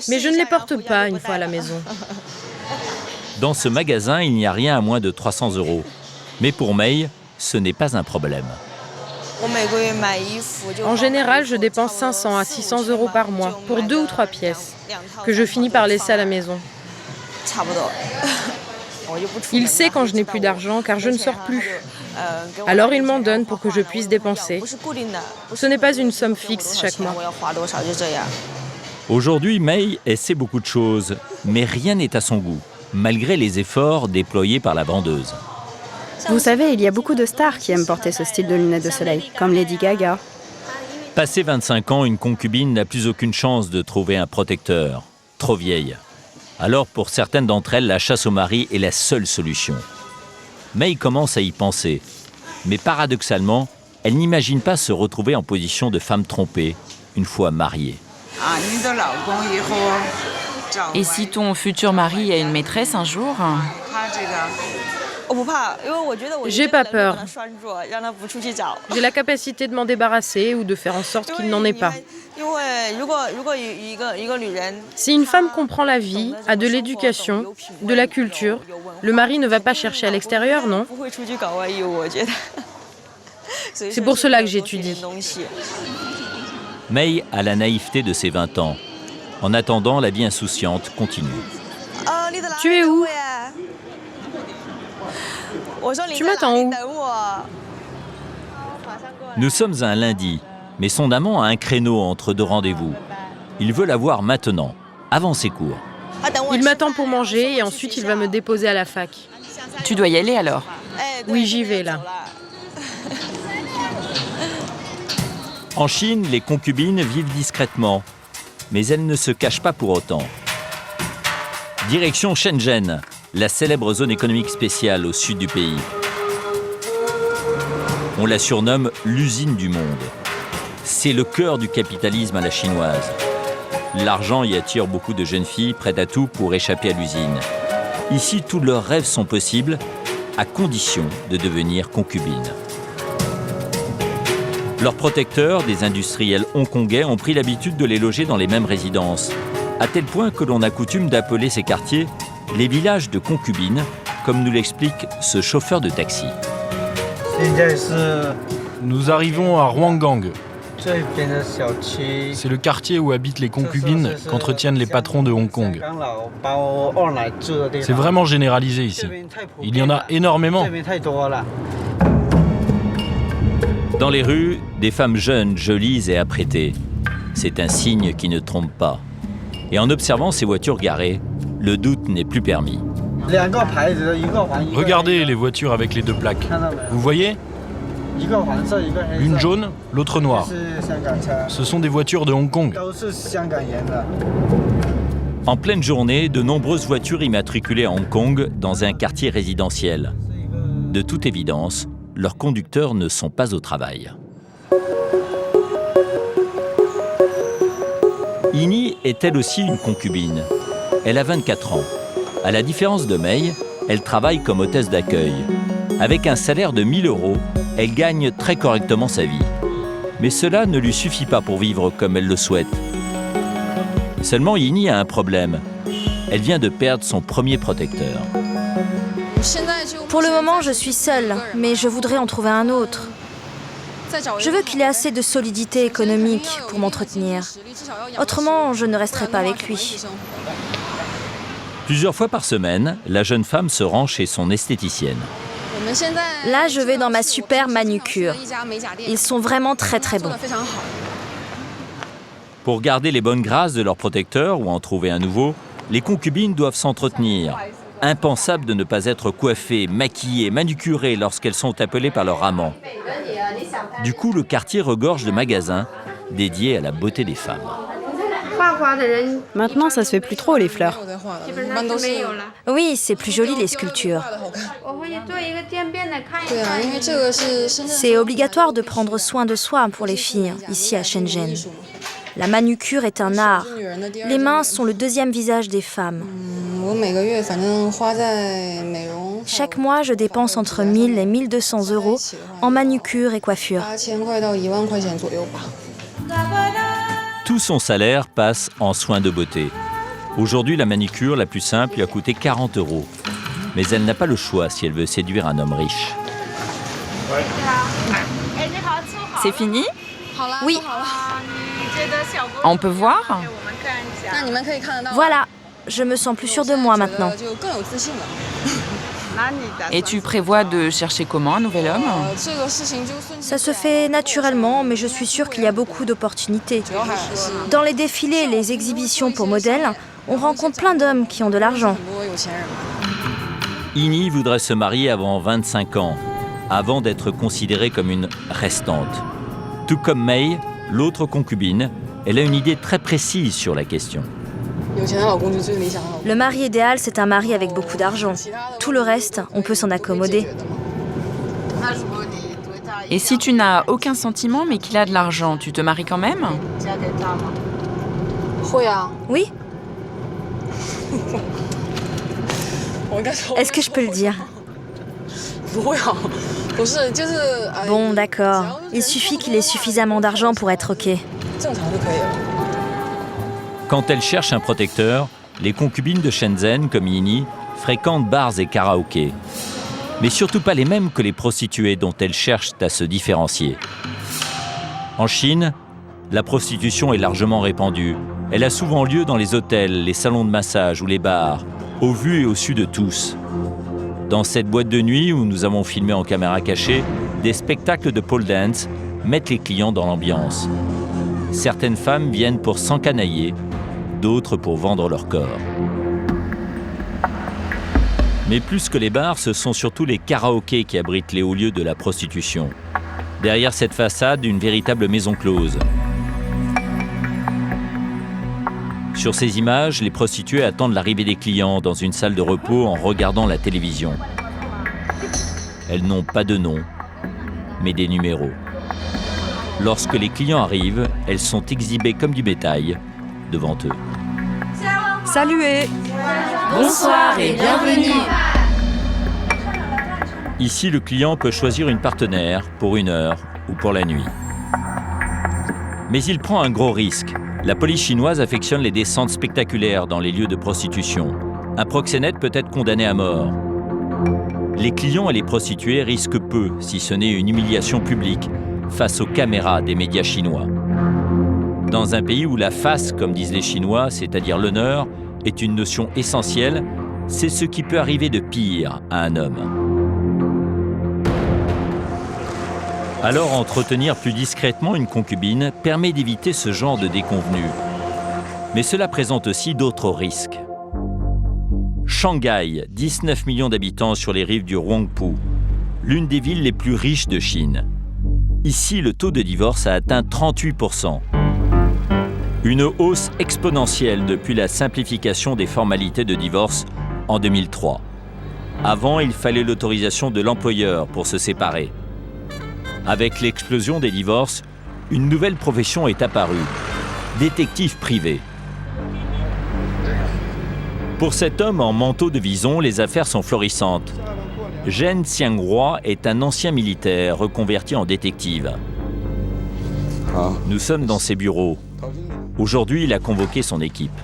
mais je ne les porte pas une fois à la maison. Dans ce magasin, il n'y a rien à moins de 300 €. Mais pour Mei, ce n'est pas un problème. En général, je dépense 500 à 600 € par mois pour 2 ou 3 pièces, que je finis par laisser à la maison. Il sait quand je n'ai plus d'argent, car je ne sors plus. Alors il m'en donne pour que je puisse dépenser. Ce n'est pas une somme fixe chaque mois. Aujourd'hui, Mei essaie beaucoup de choses, mais rien n'est à son goût, malgré les efforts déployés par la vendeuse. Vous savez, il y a beaucoup de stars qui aiment porter ce style de lunettes de soleil, comme Lady Gaga. Passé 25 ans, une concubine n'a plus aucune chance de trouver un protecteur. Trop vieille. Alors, pour certaines d'entre elles, la chasse au mari est la seule solution. Mei commence à y penser. Mais paradoxalement, elle n'imagine pas se retrouver en position de femme trompée, une fois mariée. Et si ton futur mari a une maîtresse un jour? J'ai pas peur. J'ai la capacité de m'en débarrasser ou de faire en sorte qu'il n'en ait pas. Si une femme comprend la vie, a de l'éducation, de la culture, le mari ne va pas chercher à l'extérieur, non? C'est pour cela que j'étudie. Mei a la naïveté de ses 20 ans. En attendant, la vie insouciante continue. Tu es où? Tu m'attends où? Nous sommes un lundi, mais son amant a un créneau entre deux rendez-vous. Il veut la voir maintenant, avant ses cours. Il m'attend pour manger et ensuite il va me déposer à la fac. Tu dois y aller alors? Oui, j'y vais là. En Chine, les concubines vivent discrètement, mais elles ne se cachent pas pour autant. Direction Shenzhen, la célèbre zone économique spéciale au sud du pays. On la surnomme l'usine du monde. C'est le cœur du capitalisme à la chinoise. L'argent y attire beaucoup de jeunes filles prêtes à tout pour échapper à l'usine. Ici, tous leurs rêves sont possibles, à condition de devenir concubines. Leurs protecteurs, des industriels hongkongais, ont pris l'habitude de les loger dans les mêmes résidences, à tel point que l'on a coutume d'appeler ces quartiers les villages de concubines, comme nous l'explique ce chauffeur de taxi. Nous arrivons à Huanggang. C'est le quartier où habitent les concubines qu'entretiennent les patrons de Hong Kong. C'est vraiment généralisé ici. Il y en a énormément. Dans les rues, des femmes jeunes, jolies et apprêtées. C'est un signe qui ne trompe pas. Et en observant ces voitures garées, le doute n'est plus permis. Regardez les voitures avec les deux plaques. Vous voyez? L'une jaune, l'autre noire. Ce sont des voitures de Hong Kong. En pleine journée, de nombreuses voitures immatriculées à Hong Kong dans un quartier résidentiel. De toute évidence, leurs conducteurs ne sont pas au travail. Ini est elle aussi une concubine. Elle a 24 ans. À la différence de Mei, elle travaille comme hôtesse d'accueil. Avec un salaire de 1 000 €, elle gagne très correctement sa vie. Mais cela ne lui suffit pas pour vivre comme elle le souhaite. Seulement, Ini a un problème. Elle vient de perdre son premier protecteur. Pour le moment, je suis seule, mais je voudrais en trouver un autre. Je veux qu'il ait assez de solidité économique pour m'entretenir. Autrement, je ne resterai pas avec lui. Plusieurs fois par semaine, la jeune femme se rend chez son esthéticienne. Là, je vais dans ma super manucure. Ils sont vraiment très très bons. Pour garder les bonnes grâces de leur protecteur ou en trouver un nouveau, les concubines doivent s'entretenir. Impensable de ne pas être coiffées, maquillées, manucurées lorsqu'elles sont appelées par leur amant. Du coup, le quartier regorge de magasins dédiés à la beauté des femmes. Maintenant, ça se fait plus trop, les fleurs. Oui, c'est plus joli les sculptures. C'est obligatoire de prendre soin de soi pour les filles, ici à Shenzhen. La manucure est un art. Les mains sont le deuxième visage des femmes. Chaque mois, je dépense entre 1000 et 1200 euros en manucure et coiffure. Tout son salaire passe en soins de beauté. Aujourd'hui, la manicure la plus simple lui a coûté 40 euros. Mais elle n'a pas le choix si elle veut séduire un homme riche. C'est fini? Oui. On peut voir? Voilà, je me sens plus sûre de moi maintenant. Et tu prévois de chercher comment un nouvel homme? Ça se fait naturellement, mais je suis sûre qu'il y a beaucoup d'opportunités. Dans les défilés et les exhibitions pour modèles, on rencontre plein d'hommes qui ont de l'argent. Ini voudrait se marier avant 25 ans, avant d'être considérée comme une restante. Tout comme Mei, l'autre concubine, elle a une idée très précise sur la question. Le mari idéal, c'est un mari avec beaucoup d'argent. Tout le reste, on peut s'en accommoder. Et si tu n'as aucun sentiment mais qu'il a de l'argent, tu te maries quand même? Oui. Est-ce que je peux le dire? Bon, d'accord. Il suffit qu'il ait suffisamment d'argent pour être OK. Quand elle cherche un protecteur, les concubines de Shenzhen, comme Ini, fréquentent bars et karaokés. Mais surtout pas les mêmes que les prostituées dont elles cherchent à se différencier. En Chine, la prostitution est largement répandue. Elle a souvent lieu dans les hôtels, les salons de massage ou les bars, au vu et au su de tous. Dans cette boîte de nuit où nous avons filmé en caméra cachée, des spectacles de pole dance mettent les clients dans l'ambiance. Certaines femmes viennent pour s'encanailler, d'autres pour vendre leur corps. Mais plus que les bars, ce sont surtout les karaokés qui abritent les hauts lieux de la prostitution. Derrière cette façade, une véritable maison close. Sur ces images, les prostituées attendent l'arrivée des clients dans une salle de repos en regardant la télévision. Elles n'ont pas de nom, mais des numéros. Lorsque les clients arrivent, elles sont exhibées comme du bétail devant eux. Saluez! Bonsoir et bienvenue! Ici, le client peut choisir une partenaire pour 1 heure ou pour la nuit. Mais il prend un gros risque. La police chinoise affectionne les descentes spectaculaires dans les lieux de prostitution. Un proxénète peut être condamné à mort. Les clients et les prostituées risquent peu, si ce n'est une humiliation publique, face aux caméras des médias chinois. Dans un pays où la face, comme disent les Chinois, c'est-à-dire l'honneur, est une notion essentielle, c'est ce qui peut arriver de pire à un homme. Alors entretenir plus discrètement une concubine permet d'éviter ce genre de déconvenus. Mais cela présente aussi d'autres risques. Shanghai, 19 millions d'habitants sur les rives du Huangpu, l'une des villes les plus riches de Chine. Ici, le taux de divorce a atteint 38%. Une hausse exponentielle depuis la simplification des formalités de divorce en 2003. Avant, il fallait l'autorisation de l'employeur pour se séparer. Avec l'explosion des divorces, une nouvelle profession est apparue, détective privé. Pour cet homme en manteau de vison, les affaires sont florissantes. Zhen Xianghua est un ancien militaire reconverti en détective. Nous sommes dans ses bureaux. Aujourd'hui, il a convoqué son équipe.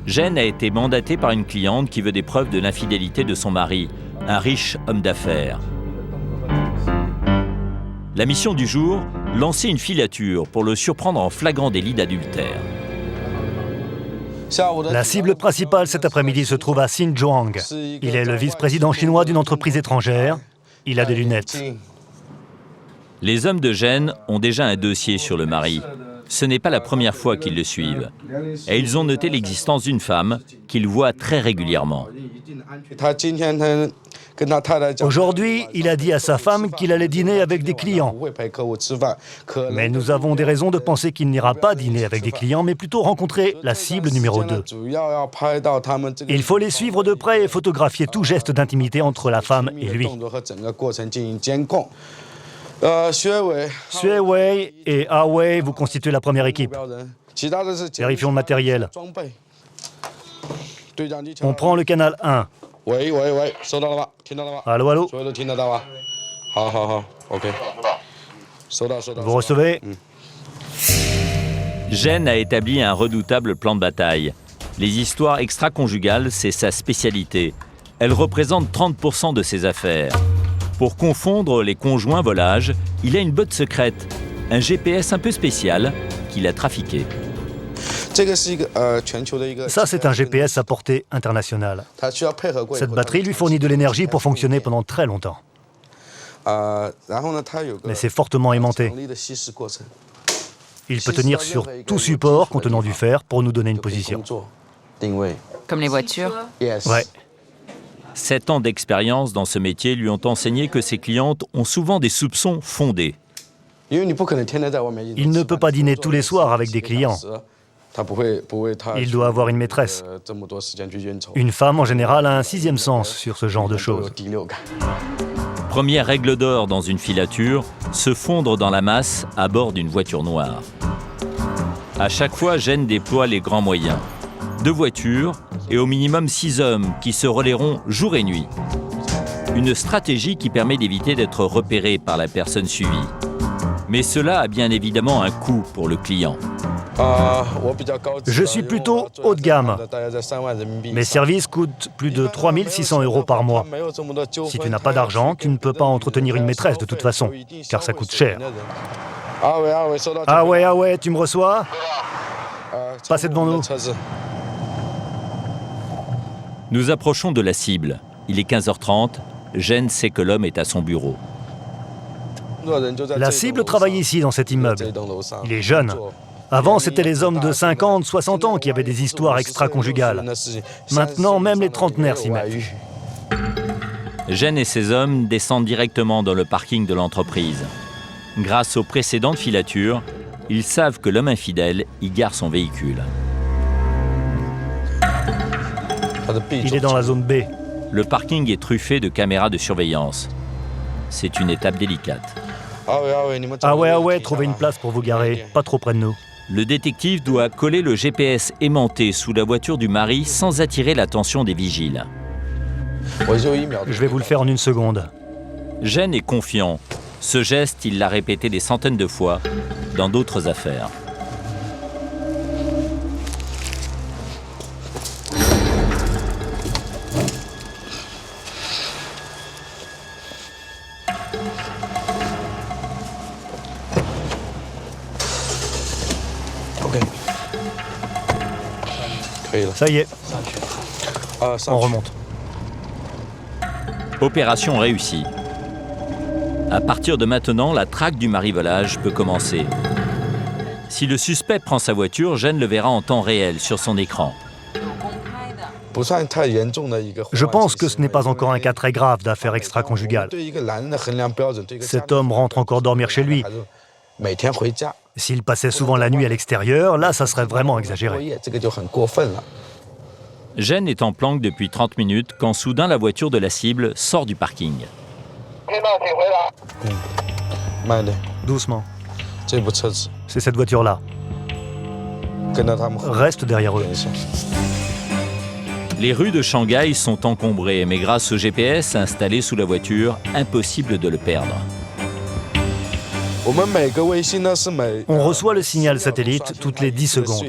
Zhen a été mandaté par une cliente qui veut des preuves de l'infidélité de son mari, un riche homme d'affaires. La mission du jour, lancer une filature pour le surprendre en flagrant délit d'adultère. La cible principale cet après-midi se trouve à Xin Zhuang. Il est le vice-président chinois d'une entreprise étrangère. Il a des lunettes. Les hommes de Zhen ont déjà un dossier sur le mari. Ce n'est pas la première fois qu'ils le suivent. Et ils ont noté l'existence d'une femme qu'ils voient très régulièrement. Aujourd'hui, il a dit à sa femme qu'il allait dîner avec des clients. Mais nous avons des raisons de penser qu'il n'ira pas dîner avec des clients, mais plutôt rencontrer la cible numéro 2. Il faut les suivre de près et photographier tout geste d'intimité entre la femme et lui. Xue Wei et Ah Wei, vous constituez la première équipe. Vérifions le matériel. On prend le canal 1. Allô, allô? Vous recevez? Gene a établi un redoutable plan de bataille. Les histoires extra-conjugales, c'est sa spécialité. Elles représentent 30% de ses affaires. Pour confondre les conjoints volages, il a une botte secrète, un GPS un peu spécial qu'il a trafiqué. Ça, c'est un GPS à portée internationale. Cette batterie lui fournit de l'énergie pour fonctionner pendant très longtemps. Mais c'est fortement aimanté. Il peut tenir sur tout support contenant du fer pour nous donner une position. Comme les voitures? Ouais. 7 ans d'expérience dans ce métier lui ont enseigné que ses clientes ont souvent des soupçons fondés. Il ne peut pas dîner tous les soirs avec des clients. Il doit avoir une maîtresse. Une femme, en général, a un 6e sens sur ce genre de choses. Première règle d'or dans une filature, se fondre dans la masse à bord d'une voiture noire. À chaque fois, Gene déploie les grands moyens. 2 voitures et au minimum 6 hommes qui se relayeront jour et nuit. Une stratégie qui permet d'éviter d'être repéré par la personne suivie. Mais cela a bien évidemment un coût pour le client. Je suis plutôt haut de gamme. Mes services coûtent plus de 3 600 € par mois. Si tu n'as pas d'argent, tu ne peux pas entretenir une maîtresse de toute façon, car ça coûte cher. Ah ouais, tu me reçois? Passez devant nous. Nous approchons de la cible. Il est 15h30. Gene sait que l'homme est à son bureau. La cible travaille ici, dans cet immeuble. Il est jeune. Avant, c'était les hommes de 50, 60 ans qui avaient des histoires extra-conjugales. Maintenant, même les trentenaires s'y mettent. Gene et ses hommes descendent directement dans le parking de l'entreprise. Grâce aux précédentes filatures, ils savent que l'homme infidèle y gare son véhicule. Il est dans la zone B. Le parking est truffé de caméras de surveillance. C'est une étape délicate. Ah ouais, trouvez une place pour vous garer, pas trop près de nous. Le détective doit coller le GPS aimanté sous la voiture du mari sans attirer l'attention des vigiles. Je vais vous le faire en 1 seconde. Gene est confiant. Ce geste, il l'a répété des centaines de fois dans d'autres affaires. Ça y est. On remonte. Opération réussie. À partir de maintenant, la traque du mari-volage peut commencer. Si le suspect prend sa voiture, Gene le verra en temps réel sur son écran. Je pense que ce n'est pas encore un cas très grave d'affaire extra-conjugale. Cet homme rentre encore dormir chez lui. S'il passait souvent la nuit à l'extérieur, là, ça serait vraiment exagéré. Gene est en planque depuis 30 minutes quand soudain la voiture de la cible sort du parking. Doucement. C'est cette voiture-là. Reste derrière eux. Les rues de Shanghai sont encombrées, mais grâce au GPS installé sous la voiture, impossible de le perdre. On reçoit le signal satellite toutes les 10 secondes.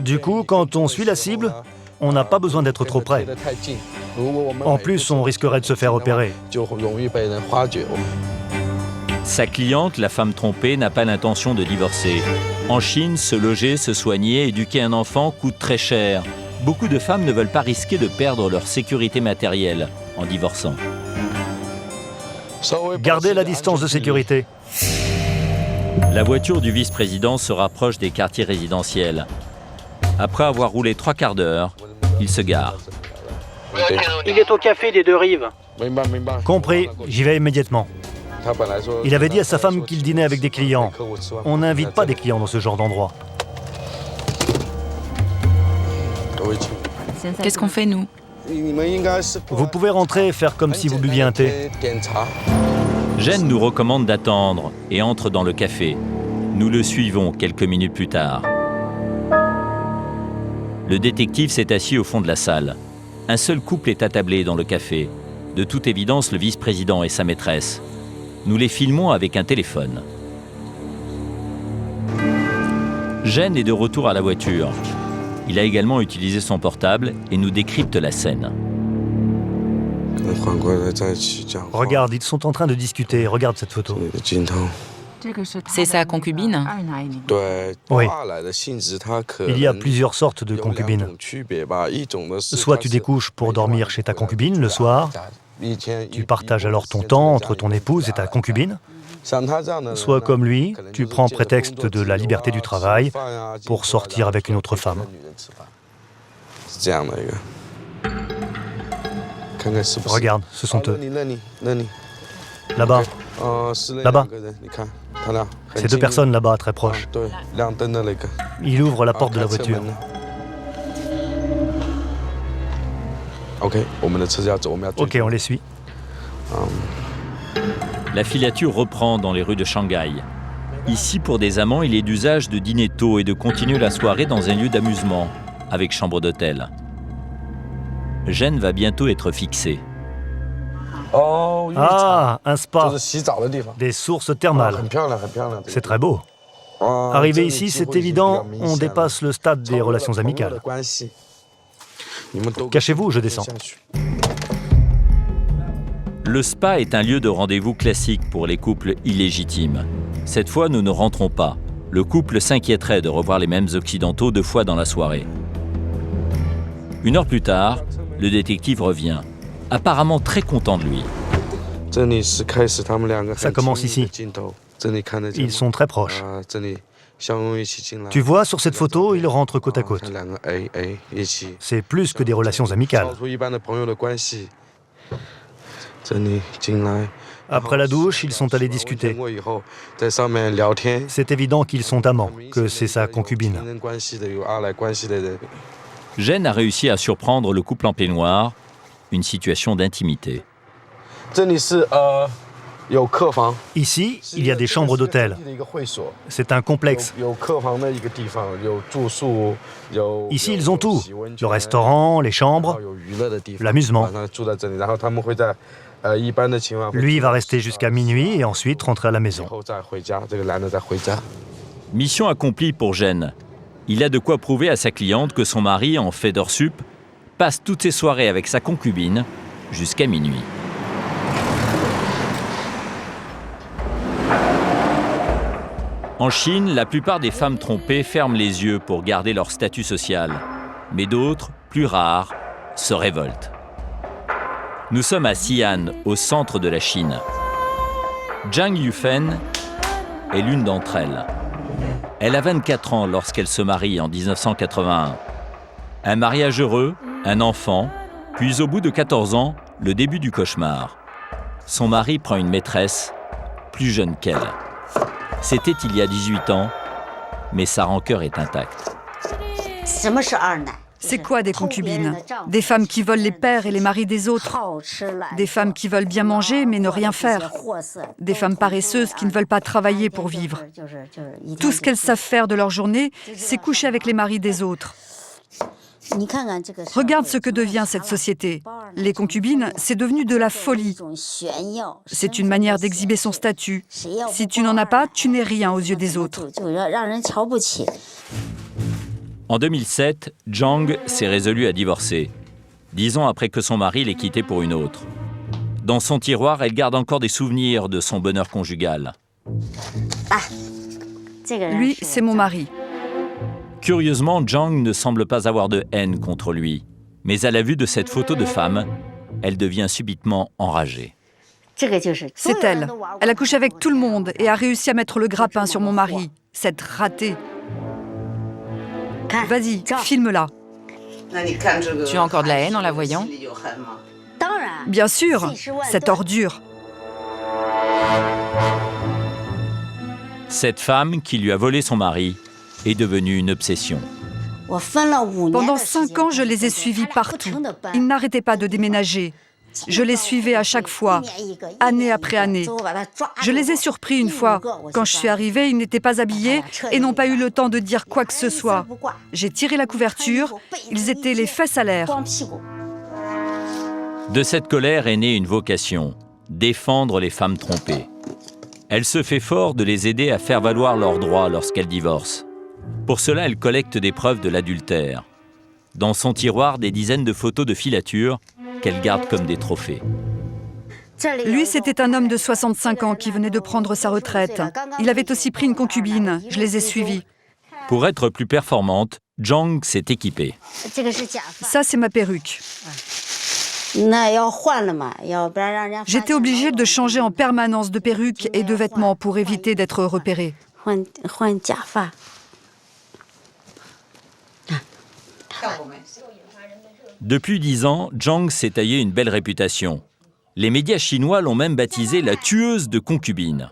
Du coup, quand on suit la cible, on n'a pas besoin d'être trop près. En plus, on risquerait de se faire repérer. Sa cliente, la femme trompée, n'a pas l'intention de divorcer. En Chine, se loger, se soigner, éduquer un enfant coûte très cher. Beaucoup de femmes ne veulent pas risquer de perdre leur sécurité matérielle en divorçant. Gardez la distance de sécurité. La voiture du vice-président se rapproche des quartiers résidentiels. Après avoir roulé 3 quarts d'heure, il se gare. Il est au café des Deux Rives. Compris, j'y vais immédiatement. Il avait dit à sa femme qu'il dînait avec des clients. On n'invite pas des clients dans ce genre d'endroit. Qu'est-ce qu'on fait, nous? Vous pouvez rentrer et faire comme si vous buviez un thé. Jen nous recommande d'attendre et entre dans le café. Nous le suivons quelques minutes plus tard. Le détective s'est assis au fond de la salle. Un seul couple est attablé dans le café. De toute évidence, le vice-président et sa maîtresse. Nous les filmons avec un téléphone. Jen est de retour à la voiture. Il a également utilisé son portable et nous décrypte la scène. Regarde, ils sont en train de discuter. Regarde cette photo. C'est sa concubine? Oui. Il y a plusieurs sortes de concubines. Soit tu découches pour dormir chez ta concubine le soir, tu partages alors ton temps entre ton épouse et ta concubine. Soit comme lui, tu prends prétexte de la liberté du travail pour sortir avec une autre femme. Regarde, ce sont eux. Là-bas. Là-bas. Ces deux personnes là-bas, très proches. Il ouvre la porte de la voiture. Ok, on les suit. La filature reprend dans les rues de Shanghai. Ici, pour des amants, il est d'usage de dîner tôt et de continuer la soirée dans un lieu d'amusement, avec chambre d'hôtel. Jen va bientôt être fixée. Ah, un spa. Des sources thermales. C'est très beau. Arrivé ici, c'est évident, on dépasse le stade des relations amicales. Cachez-vous, je descends. Le spa est un lieu de rendez-vous classique pour les couples illégitimes. Cette fois, nous ne rentrons pas. Le couple s'inquiéterait de revoir les mêmes occidentaux 2 fois dans la soirée. 1 heure plus tard, le détective revient, apparemment très content de lui. Ça commence ici. Ils sont très proches. Tu vois, sur cette photo, ils rentrent côte à côte. C'est plus que des relations amicales. Après la douche, ils sont allés discuter. C'est évident qu'ils sont amants, que c'est sa concubine. Jen a réussi à surprendre le couple en peignoir, une situation d'intimité. Ici, il y a des chambres d'hôtel. C'est un complexe. Ici, ils ont tout. Le restaurant, les chambres, l'amusement. Lui va rester jusqu'à minuit et ensuite rentrer à la maison. Mission accomplie pour Jen. Il a de quoi prouver à sa cliente que son mari, en fait d'heures sup, passe toutes ses soirées avec sa concubine jusqu'à minuit. En Chine, la plupart des femmes trompées ferment les yeux pour garder leur statut social. Mais d'autres, plus rares, se révoltent. Nous sommes à Xi'an, au centre de la Chine. Zhang Yufen est l'une d'entre elles. Elle a 24 ans lorsqu'elle se marie en 1981. Un mariage heureux, un enfant, puis au bout de 14 ans, le début du cauchemar. Son mari prend une maîtresse, plus jeune qu'elle. C'était il y a 18 ans, mais sa rancœur est intacte. C'est quoi des concubines? Des femmes qui volent les pères et les maris des autres. Des femmes qui veulent bien manger mais ne rien faire. Des femmes paresseuses qui ne veulent pas travailler pour vivre. Tout ce qu'elles savent faire de leur journée, c'est coucher avec les maris des autres. Regarde ce que devient cette société. Les concubines, c'est devenu de la folie. C'est une manière d'exhiber son statut. Si tu n'en as pas, tu n'es rien aux yeux des autres. En 2007, Zhang s'est résolue à divorcer, 10 ans après que son mari l'ait quittée pour une autre. Dans son tiroir, elle garde encore des souvenirs de son bonheur conjugal. Lui, c'est mon mari. Curieusement, Zhang ne semble pas avoir de haine contre lui. Mais à la vue de cette photo de femme, elle devient subitement enragée. C'est elle. Elle a couché avec tout le monde et a réussi à mettre le grappin sur mon mari. Cette ratée. Vas-y, filme-la. Tu as encore de la haine en la voyant? Bien sûr, cette ordure. Cette femme qui lui a volé son mari est devenue une obsession. Pendant 5 ans, je les ai suivis partout. Ils n'arrêtaient pas de déménager. Je les suivais à chaque fois, année après année. Je les ai surpris une fois. Quand je suis arrivée, ils n'étaient pas habillés et n'ont pas eu le temps de dire quoi que ce soit. J'ai tiré la couverture, ils étaient les fesses à l'air. De cette colère est née une vocation, défendre les femmes trompées. Elle se fait fort de les aider à faire valoir leurs droits lorsqu'elles divorcent. Pour cela, elle collecte des preuves de l'adultère. Dans son tiroir, des dizaines de photos de filature qu'elle garde comme des trophées. Lui, c'était un homme de 65 ans qui venait de prendre sa retraite. Il avait aussi pris une concubine. Je les ai suivis. Pour être plus performante, Zhang s'est équipée. Ça, c'est ma perruque. J'étais obligée de changer en permanence de perruque et de vêtements pour éviter d'être repérée. Depuis 10 ans, Zhang s'est taillé une belle réputation. Les médias chinois l'ont même baptisée la tueuse de concubines.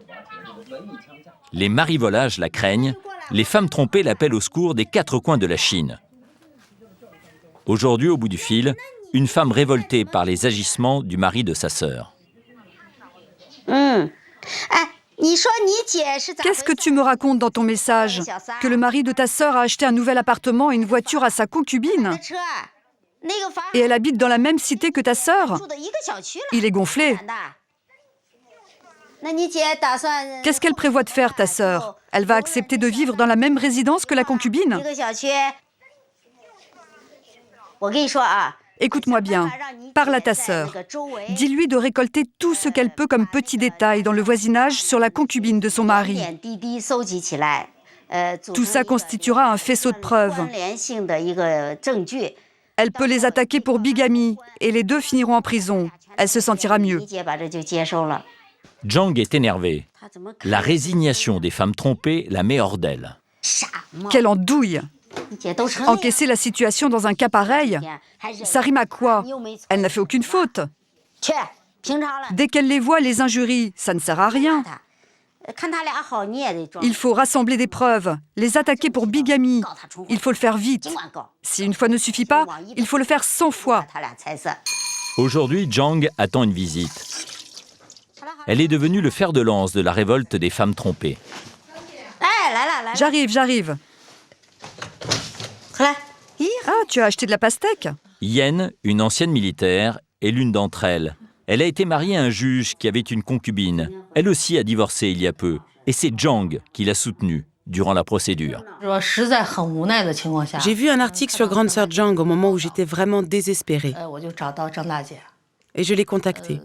Les marivolages la craignent, les femmes trompées l'appellent au secours des 4 coins de la Chine. Aujourd'hui, au bout du fil, une femme révoltée par les agissements du mari de sa sœur. Qu'est-ce que tu me racontes dans ton message? Que le mari de ta sœur a acheté un nouvel appartement et une voiture à sa concubine? Et elle habite dans la même cité que ta sœur? Il est gonflé. Qu'est-ce qu'elle prévoit de faire, ta sœur? Elle va accepter de vivre dans la même résidence que la concubine? Écoute-moi bien, parle à ta sœur. Dis-lui de récolter tout ce qu'elle peut comme petits détails dans le voisinage sur la concubine de son mari. Tout ça constituera un faisceau de preuves. Elle peut les attaquer pour bigamie et les deux finiront en prison. Elle se sentira mieux. Zhang est énervée. La résignation des femmes trompées la met hors d'elle. Quelle andouille! Encaisser la situation dans un cas pareil, ça rime à quoi? Elle n'a fait aucune faute. Dès qu'elle les voit, les injurie, ça ne sert à rien. Il faut rassembler des preuves, les attaquer pour bigamie. Il faut le faire vite. Si une fois ne suffit pas, il faut le faire 100 fois. Aujourd'hui, Zhang attend une visite. Elle est devenue le fer de lance de la révolte des femmes trompées. J'arrive. Ah, tu as acheté de la pastèque? Yen, une ancienne militaire, est l'une d'entre elles. Elle a été mariée à un juge qui avait une concubine. Elle aussi a divorcé il y a peu. Et c'est Zhang qui l'a soutenue durant la procédure. J'ai vu un article sur grande sœur Zhang au moment où j'étais vraiment désespérée. Et je l'ai contactée.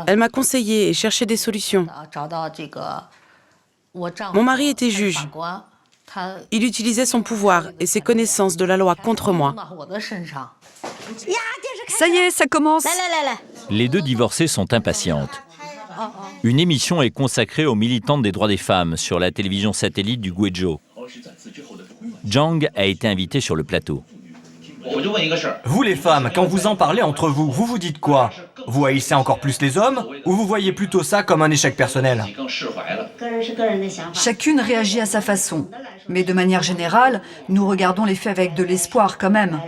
Elle m'a conseillé et cherché des solutions. Mon mari était juge. Il utilisait son pouvoir et ses connaissances de la loi contre moi. Ça y est, ça commence. Les deux divorcées sont impatientes. Une émission est consacrée aux militantes des droits des femmes sur la télévision satellite du Guizhou. Zhang a été invité sur le plateau. Vous les femmes, quand vous en parlez entre vous, vous vous dites quoi? Vous haïssez encore plus les hommes ou vous voyez plutôt ça comme un échec personnel? Chacune réagit à sa façon. Mais de manière générale, nous regardons les faits avec de l'espoir quand même.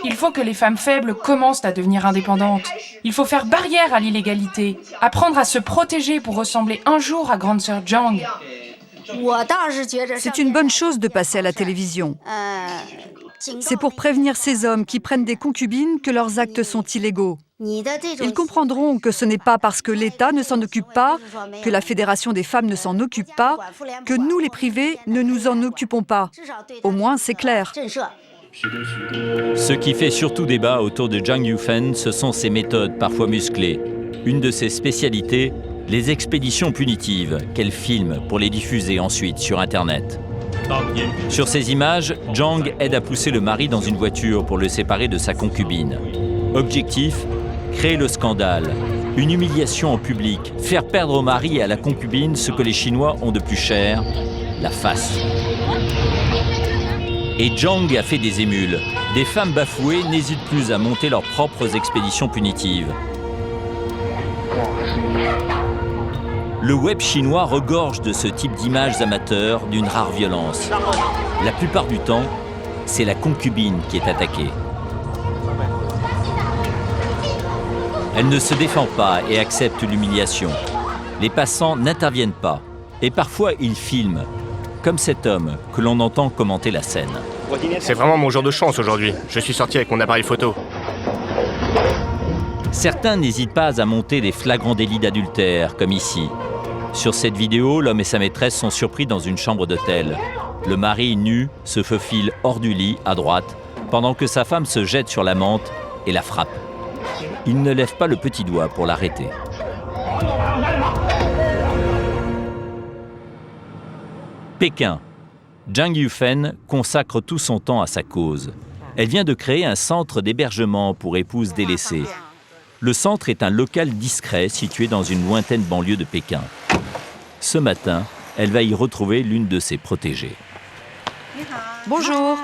Il faut que les femmes faibles commencent à devenir indépendantes. Il faut faire barrière à l'illégalité, apprendre à se protéger pour ressembler un jour à grande sœur Zhang. C'est une bonne chose de passer à la télévision. C'est pour prévenir ces hommes qui prennent des concubines que leurs actes sont illégaux. Ils comprendront que ce n'est pas parce que l'État ne s'en occupe pas, que la Fédération des femmes ne s'en occupe pas, que nous, les privés, ne nous en occupons pas. Au moins, c'est clair. Ce qui fait surtout débat autour de Zhang Yufen, ce sont ses méthodes parfois musclées. Une de ses spécialités, les expéditions punitives qu'elle filme pour les diffuser ensuite sur Internet. Sur ces images, Zhang aide à pousser le mari dans une voiture pour le séparer de sa concubine. Objectif, créer le scandale, une humiliation en public, faire perdre au mari et à la concubine ce que les Chinois ont de plus cher, la face. Et Zhang a fait des émules. Des femmes bafouées n'hésitent plus à monter leurs propres expéditions punitives. Le web chinois regorge de ce type d'images amateurs d'une rare violence. La plupart du temps, c'est la concubine qui est attaquée. Elle ne se défend pas et accepte l'humiliation. Les passants n'interviennent pas. Et parfois, ils filment, comme cet homme que l'on entend commenter la scène. C'est vraiment mon jour de chance aujourd'hui. Je suis sorti avec mon appareil photo. Certains n'hésitent pas à monter des flagrants délits d'adultère, comme ici. Sur cette vidéo, l'homme et sa maîtresse sont surpris dans une chambre d'hôtel. Le mari, nu, se faufile hors du lit, à droite, pendant que sa femme se jette sur l'amante et la frappe. Il ne lève pas le petit doigt pour l'arrêter. Pékin. Zhang Yufen consacre tout son temps à sa cause. Elle vient de créer un centre d'hébergement pour épouses délaissées. Le centre est un local discret situé dans une lointaine banlieue de Pékin. Ce matin, elle va y retrouver l'une de ses protégées. Bonjour.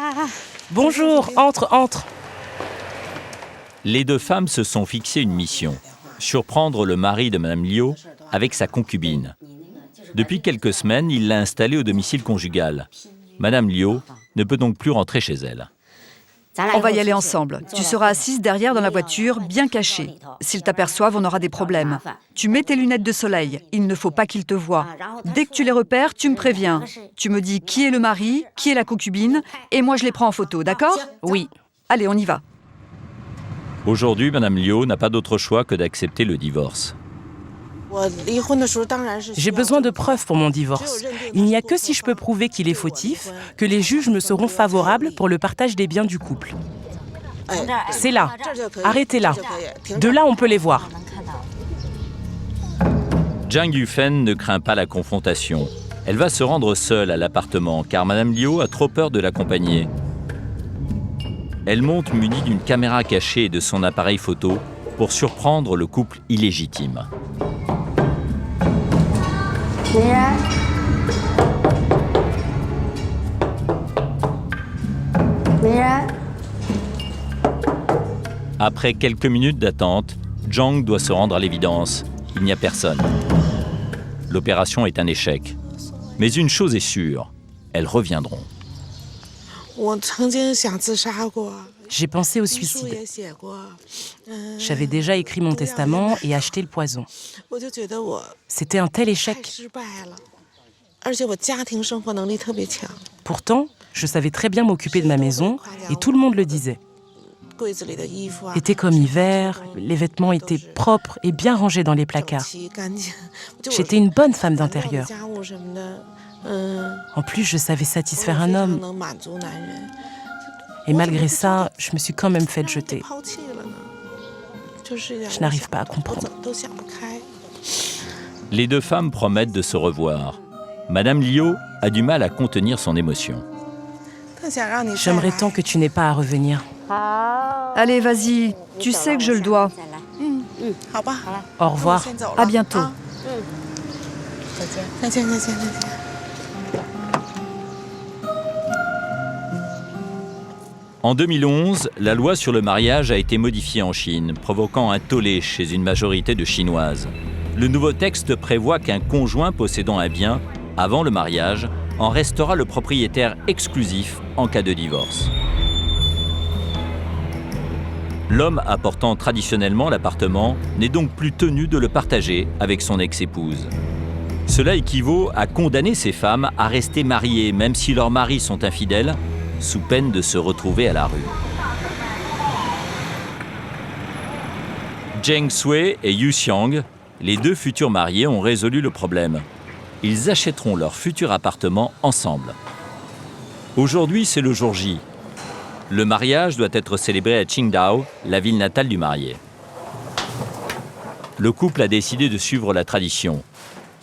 Bonjour, entre. Les deux femmes se sont fixées une mission, surprendre le mari de Madame Liu avec sa concubine. Depuis quelques semaines, il l'a installée au domicile conjugal. Madame Liu ne peut donc plus rentrer chez elle. On va y aller ensemble. Tu seras assise derrière dans la voiture, bien cachée. S'ils t'aperçoivent, on aura des problèmes. Tu mets tes lunettes de soleil. Il ne faut pas qu'ils te voient. Dès que tu les repères, tu me préviens. Tu me dis qui est le mari, qui est la concubine, et moi je les prends en photo, d'accord ? Oui. Allez, on y va. Aujourd'hui, Madame Liu n'a pas d'autre choix que d'accepter le divorce. J'ai besoin de preuves pour mon divorce. Il n'y a que si je peux prouver qu'il est fautif que les juges me seront favorables pour le partage des biens du couple. C'est là. Arrêtez-là. De là, on peut les voir. Zhang Yufen ne craint pas la confrontation. Elle va se rendre seule à l'appartement car Madame Liu a trop peur de l'accompagner. Elle monte munie d'une caméra cachée et de son appareil photo pour surprendre le couple illégitime. Après quelques minutes d'attente, Zhang doit se rendre à l'évidence. Il n'y a personne. L'opération est un échec. Mais une chose est sûre, elles reviendront. J'ai pensé au suicide. J'avais déjà écrit mon testament et acheté le poison. C'était un tel échec. Pourtant, je savais très bien m'occuper de ma maison et tout le monde le disait. Était comme hiver, les vêtements étaient propres et bien rangés dans les placards. J'étais une bonne femme d'intérieur. En plus, je savais satisfaire un homme. Et malgré ça, je me suis quand même fait jeter. Je n'arrive pas à comprendre. Les deux femmes promettent de se revoir. Madame Liu a du mal à contenir son émotion. J'aimerais tant que tu n'aies pas à revenir. Allez, vas-y. Tu sais que je le dois. Au revoir. À bientôt. En 2011, la loi sur le mariage a été modifiée en Chine, provoquant un tollé chez une majorité de Chinoises. Le nouveau texte prévoit qu'un conjoint possédant un bien, avant le mariage, en restera le propriétaire exclusif en cas de divorce. L'homme apportant traditionnellement l'appartement n'est donc plus tenu de le partager avec son ex-épouse. Cela équivaut à condamner ces femmes à rester mariées même si leurs maris sont infidèles, sous peine de se retrouver à la rue. Zheng Sui et Yu Xiang, les deux futurs mariés, ont résolu le problème. Ils achèteront leur futur appartement ensemble. Aujourd'hui, c'est le jour J. Le mariage doit être célébré à Qingdao, la ville natale du marié. Le couple a décidé de suivre la tradition.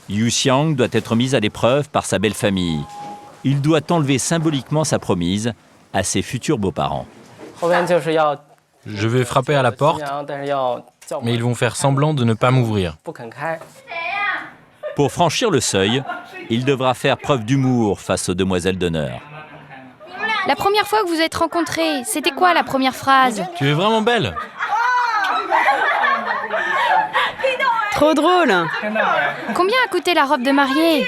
Yu Xiang doit être mis à l'épreuve par sa belle famille. Il doit enlever symboliquement sa promise à ses futurs beaux-parents. Je vais frapper à la porte, mais ils vont faire semblant de ne pas m'ouvrir. Pour franchir le seuil, Il devra faire preuve d'humour face aux demoiselles d'honneur. La première fois que vous êtes rencontrés, c'était quoi la première phrase? Tu es vraiment belle. Trop drôle. Combien a coûté la robe de mariée?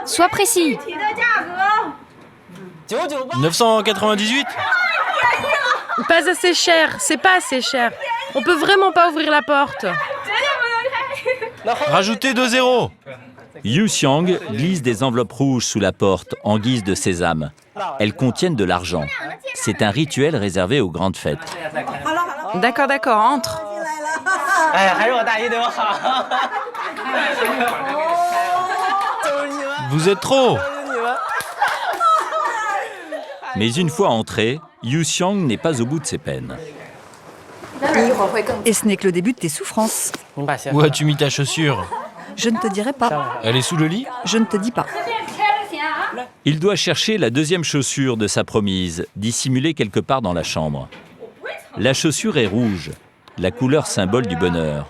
Sois précis. 998. Pas assez cher, c'est pas assez cher. On peut vraiment pas ouvrir la porte. Rajoutez 2 zéros. Yu Xiang glisse des enveloppes rouges sous la porte en guise de sésame. Elles contiennent de l'argent. C'est un rituel réservé aux grandes fêtes. D'accord, d'accord, entre. Vous êtes trop. Mais une fois entré, Yu Xiang n'est pas au bout de ses peines. Et ce n'est que le début de tes souffrances. Où as-tu mis ta chaussure? Je ne te dirai pas. Elle est sous le lit? Je ne te dis pas. Il doit chercher la deuxième chaussure de sa promise, dissimulée quelque part dans la chambre. La chaussure est rouge, la couleur symbole du bonheur.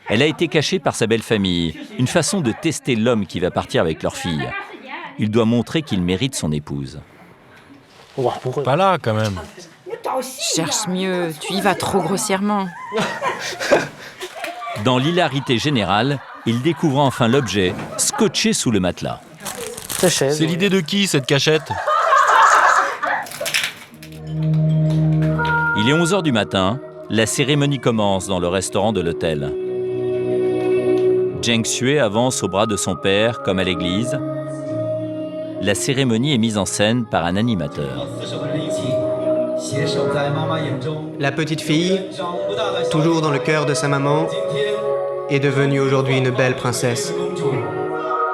Elle a été cachée par sa belle famille, une façon de tester l'homme qui va partir avec leur fille. Il doit montrer qu'il mérite son épouse. Pas là, quand même. Cherche mieux, tu y vas trop grossièrement. Dans l'hilarité générale, il découvre enfin l'objet, scotché sous le matelas. C'est l'idée de qui, cette cachette? Il est 11h du matin, la cérémonie commence dans le restaurant de l'hôtel. Zheng Xue avance au bras de son père, comme à l'église. La cérémonie est mise en scène par un animateur. La petite fille, toujours dans le cœur de sa maman, est devenue aujourd'hui une belle princesse.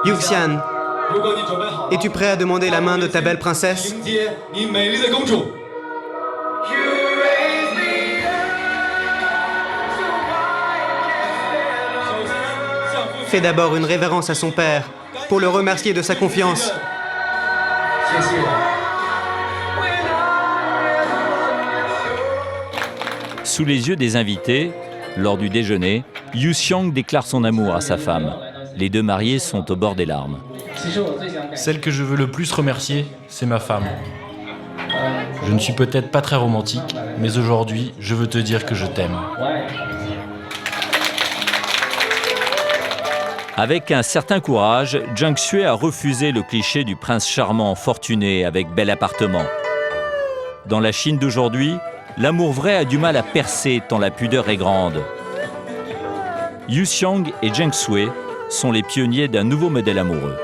Yuxian, es-tu prêt à demander la main de ta belle princesse? Fais d'abord une révérence à son père pour le remercier de sa confiance. Sous les yeux des invités, lors du déjeuner, Yu Xiang déclare son amour à sa femme. Les deux mariés sont au bord des larmes. Celle que je veux le plus remercier, c'est ma femme. Je ne suis peut-être pas très romantique, mais aujourd'hui, je veux te dire que je t'aime. Avec un certain courage, Zheng Xue a refusé le cliché du prince charmant, fortuné, avec bel appartement. Dans la Chine d'aujourd'hui, l'amour vrai a du mal à percer tant la pudeur est grande. Yu Xiang et Zheng Xue sont les pionniers d'un nouveau modèle amoureux.